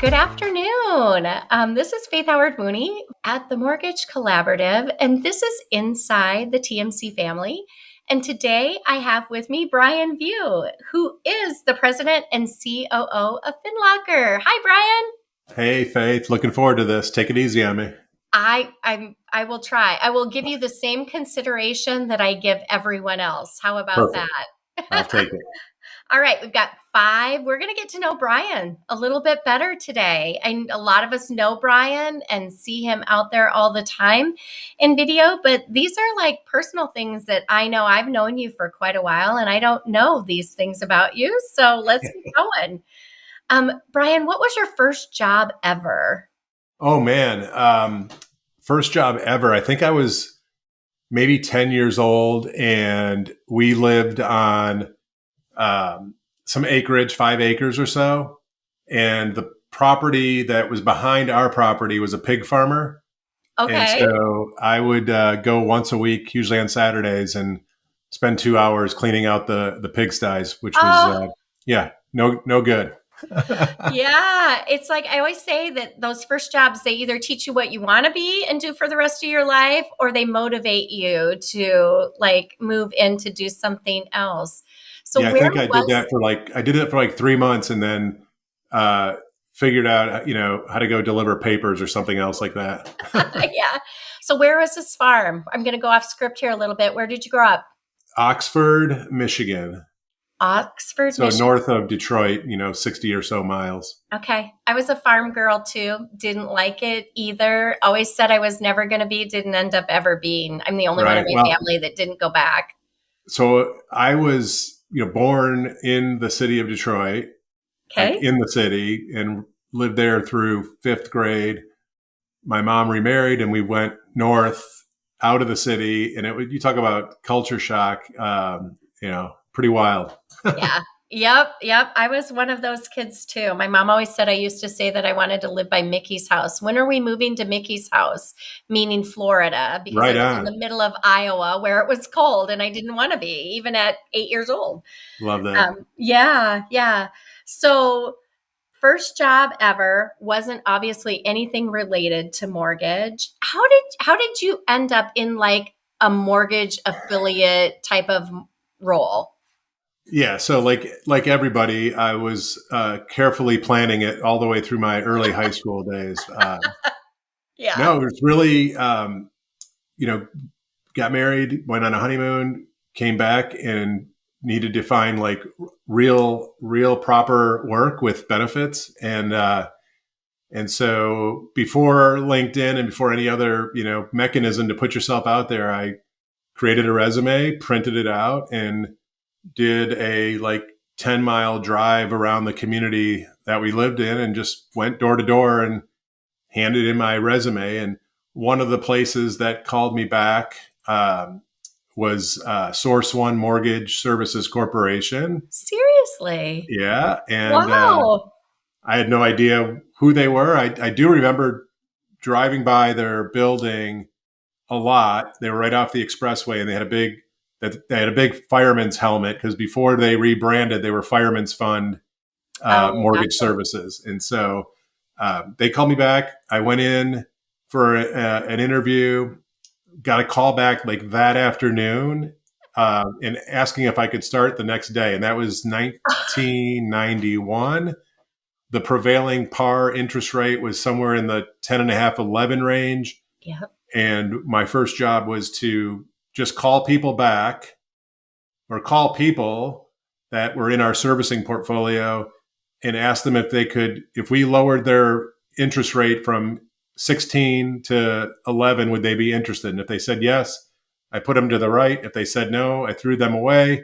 Good afternoon. This is Faith Howard Mooney at the Mortgage Collaborative, and this is Inside the TMC Family. And today I have with me Brian Vieaux, who is the president and COO of Finlocker. Hi, Brian. Hey, Faith. Looking forward to this. Take it easy on me. I will try. I will give you the same consideration that I give everyone else. How about Perfect. that? I'll take it. All right, we've got 5. We're going to get to know Brian a little bit better today. And a lot of us know Brian and see him out there all the time in video, but these are like personal things that I know. I've known you for quite a while and I don't know these things about you. So let's get going. Brian, what was your first job ever? Oh, man. First job ever. I think I was maybe 10 years old, and we lived on some acreage, 5 acres or so. And the property that was behind our property was a pig farmer. And Okay. so I would go once a week, usually on Saturdays, and spend 2 hours cleaning out the pigsties, which was, Oh, no good. yeah. It's like I always say that those first jobs, they either teach you what you want to be and do for the rest of your life, or they motivate you to like move in to do something else. So Yeah, I where think was I did it for like 3 months, and then figured out, how to go deliver papers or something else like that. yeah. So where was this farm? I'm going to go off script here a little bit. Where did you grow up? Oxford, Michigan. Oxford, So Michigan. north of Detroit, 60 or so miles. Okay. I was a farm girl too. Didn't like it either. Always said I was never going to be, didn't end up ever being. I'm the only one in Right. my Well, family that didn't go back. so I was, born in the city of Detroit, like Okay. in the city, and lived there through 5th grade. My mom remarried, and we went north out of the city, and you talk about culture shock, pretty wild. Yeah. Yep. I was one of those kids too. My mom always said I used to say that I wanted to live by Mickey's house. When are we moving to Mickey's house? Meaning Florida, because I Right was in on. the middle of Iowa where it was cold and I didn't want to be, even at 8 years old. Love that. Yeah. So, first job ever wasn't obviously anything related to mortgage. How did you end up in like a mortgage affiliate type of role? Yeah, so like everybody, I was carefully planning it all the way through my early high school days. Yeah. No, it was really, you know, got married, went on a honeymoon, came back, and needed to find like real proper work with benefits, and so before LinkedIn and before any other mechanism to put yourself out there, I created a resume, printed it out, and did a like 10-mile drive around the community that we lived in, and just went door to door and handed in my resume. And one of the places that called me back was Source One Mortgage Services Corporation. Seriously. Yeah. And Wow. I had no idea who they were. I do remember driving by their building a lot. They were right off the expressway, and they had a big fireman's helmet, because before they rebranded, they were Fireman's Fund Oh, Mortgage gotcha. Services. And so they called me back. I went in for an interview, got a call back like that afternoon, and asking if I could start the next day. And that was 1991. The prevailing par interest rate was somewhere in the 10 and a half, 11 range. Yep. And my first job was to just call people back, or call people that were in our servicing portfolio, and ask them if we lowered their interest rate from 16 to 11, would they be interested? And if they said yes, I put them to the right. If they said no, I threw them away.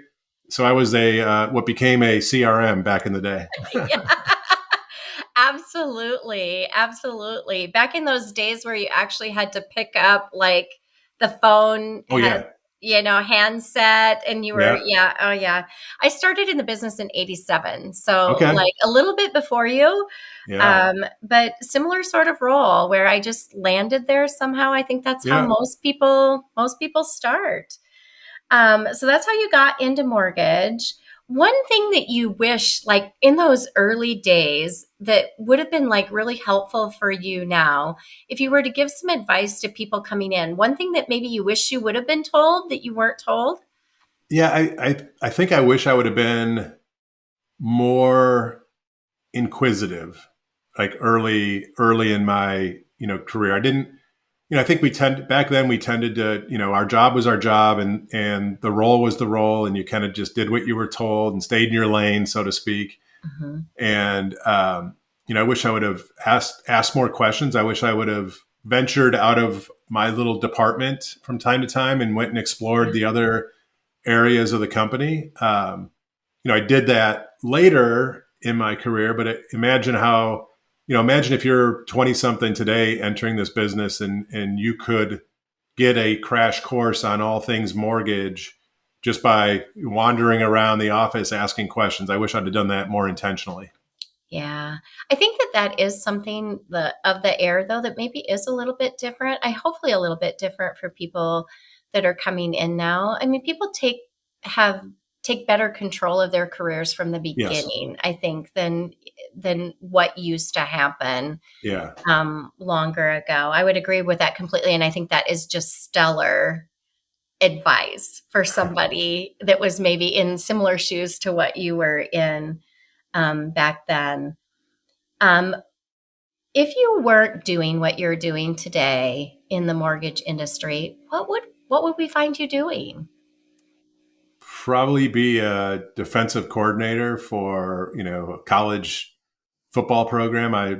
So I was what became a CRM back in the day. Yeah. Absolutely. Back in those days where you actually had to pick up like the phone Oh had, yeah. handset and you were, Yeah. yeah, oh yeah. I started in the business in 87. So Okay. like a little bit before you, Yeah. but similar sort of role where I just landed there somehow. I think that's how Yeah. most people start. So that's how you got into mortgage. One thing that you wish, like in those early days, that would have been like really helpful for you now, if you were to give some advice to people coming in, one thing that maybe you wish you would have been told that you weren't told? Yeah, I think I wish I would have been more inquisitive, like early in my career. I didn't. I think back then we tended to, our job was our job, and the role was the role, and you kind of just did what you were told and stayed in your lane, so to speak. Mhm. And I wish I would have asked more questions. I wish I would have ventured out of my little department from time to time and went and explored the other areas of the company. I did that later in my career, but imagine how, imagine if you're 20 something today entering this business, and you could get a crash course on all things mortgage just by wandering around the office asking questions. I wish I'd have done that more intentionally. Yeah. I think that that is something of the air though that maybe is a little bit different. I hopefully a little bit different for people that are coming in now. I mean, people have take better control of their careers from the Yes. beginning, I think, than what used to happen Yeah. longer ago. I would agree with that completely, and I think that is just stellar advice for somebody that was maybe in similar shoes to what you were in back then. Um, if you weren't doing what you're doing today in the mortgage industry, what would we find you doing? Probably be a defensive coordinator for, a college football program. I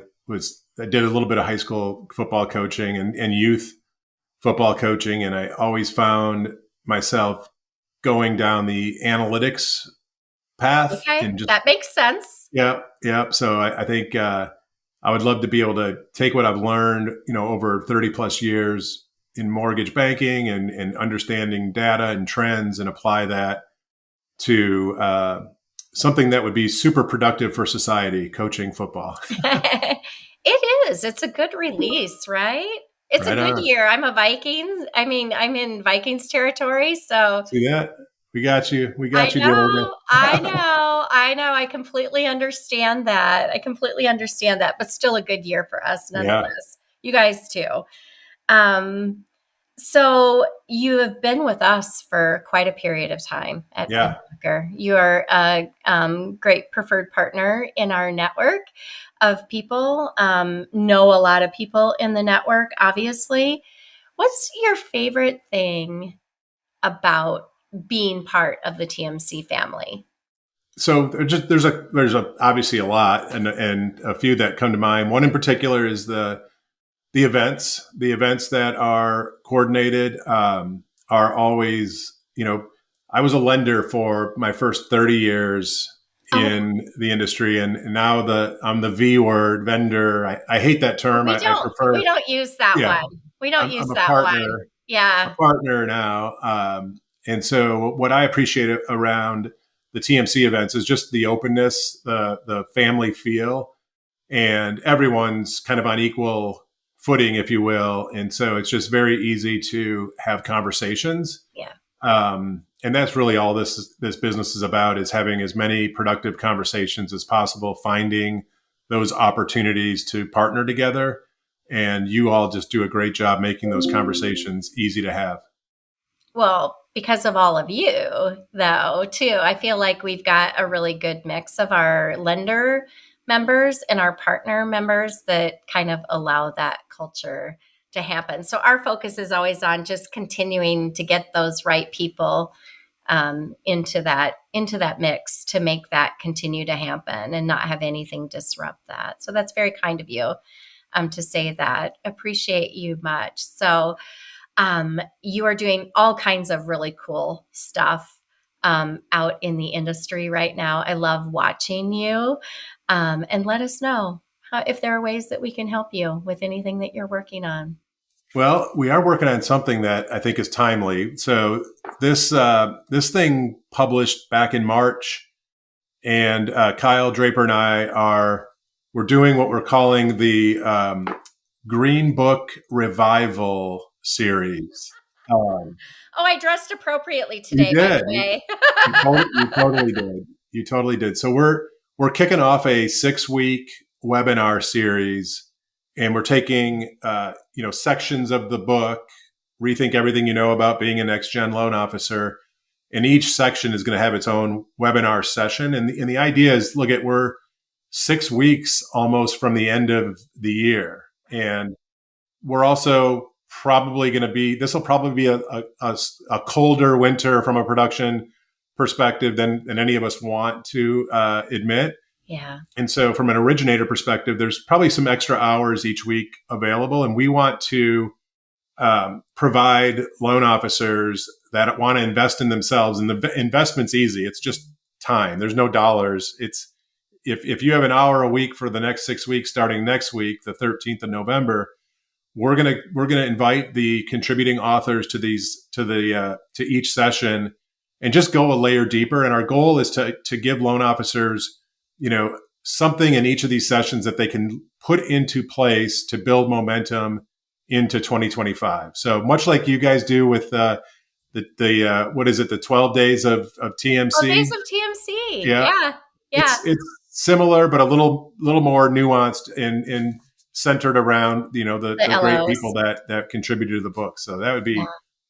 did a little bit of high school football coaching and youth football coaching, and I always found myself going down the analytics path Okay, and just that makes sense. yeah, yeah. So I think I would love to be able to take what I've learned, over 30 plus years in mortgage banking and understanding data and trends, and apply that to something that would be super productive for society, coaching football. It is. It's a good release, right? It's a Right good on. year. I'm a Vikings. I mean, I'm in Vikings territory, so See that? We got you. We I got you, Georgia. know, I know, I know. I completely understand that. I completely understand that, but still a good year for us Yeah. nonetheless. You guys too. Um, so you have been with us for quite a period of time at Yeah. Finlocker. You are a great preferred partner in our network of people. Know a lot of people in the network, obviously. What's your favorite thing about being part of the TMC family? So there's obviously a lot, and a few that come to mind. One in particular is the events that are coordinated are always, I was a lender for my first 30 years Oh, in the industry, and now I'm the V word vendor. I hate that term. I we prefer, don't use that yeah, one. We don't I'm use a that one. partner, Yeah. now. And so what I appreciate around the TMC events is just the openness, the family feel, and everyone's kind of on equal footing, if you will. And so it's just very easy to have conversations. Yeah. And that's really all this business is about, is having as many productive conversations as possible, finding those opportunities to partner together. And you all just do a great job making those conversations easy to have. Well, because of all of you, though, too, I feel like we've got a really good mix of our lender members and our partner members that kind of allow that culture to happen. So our focus is always on just continuing to get those right people into that mix to make that continue to happen and not have anything disrupt that. So that's very kind of you to say that. Appreciate you much. So you are doing all kinds of really cool stuff out in the industry right now. I love watching you. And let us know if there are ways that we can help you with anything that you're working on. Well, we are working on something that I think is timely. So this thing published back in March, and Kyle Draper and we're doing what we're calling the Green Book Revival series. Um, Oh, I dressed appropriately you today, by did. the way. You totally did. You totally did. So we're kicking off a 6-week webinar series, and we're taking sections of the book, Rethink Everything You Know About Being a Next Gen Loan Officer, and each section is going to have its own webinar session. And the idea is, we're 6 weeks almost from the end of the year, and we're also probably going to be, this will probably be a colder winter from a production perspective than any of us want to admit. Yeah. And so from an originator perspective, there's probably some extra hours each week available. And we want to provide loan officers that want to invest in themselves. And the investment's easy. It's just time. There's no dollars. It's if you have an hour a week for the next 6 weeks, starting next week, the 13th of November, we're gonna invite the contributing authors to each session and just go a layer deeper. And our goal is to give loan officers, something in each of these sessions that they can put into place to build momentum into 2025. So much like you guys do with the what is it, the 12 days of TMC? 12 days of TMC. Yeah. Yeah. Yeah. It's similar, but a little more nuanced and centered around, the great people that contributed to the book. So that would be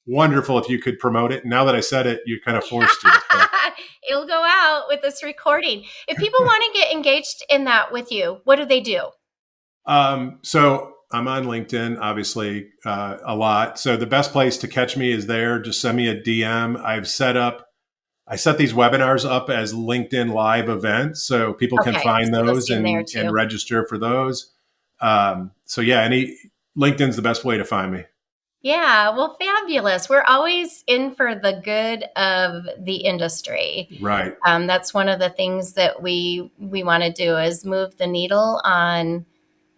wonderful if you could promote it. Now that I said it, you're kind of forced to. So. It'll go out with this recording. If people want to get engaged in that with you, what do they do? So I'm on LinkedIn, obviously, a lot. So the best place to catch me is there. Just send me a DM. I set these webinars up as LinkedIn live events, so people can find those and register for those. LinkedIn's the best way to find me. Yeah, well, fabulous. We're always in for the good of the industry. Right. That's one of the things that we want to do is move the needle on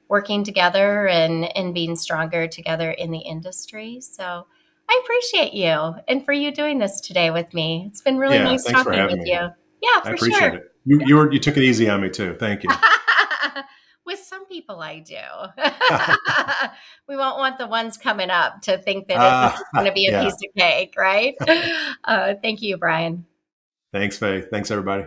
working together and being stronger together in the industry. So I appreciate you and for you doing this today with me. It's been really nice talking with you. Yeah, for sure. I appreciate it. You took it easy on me too. Thank you. With some people, I do. We won't want the ones coming up to think that it's going to be a piece of cake, right? Thank you, Brian. Thanks, Faye. Thanks, everybody.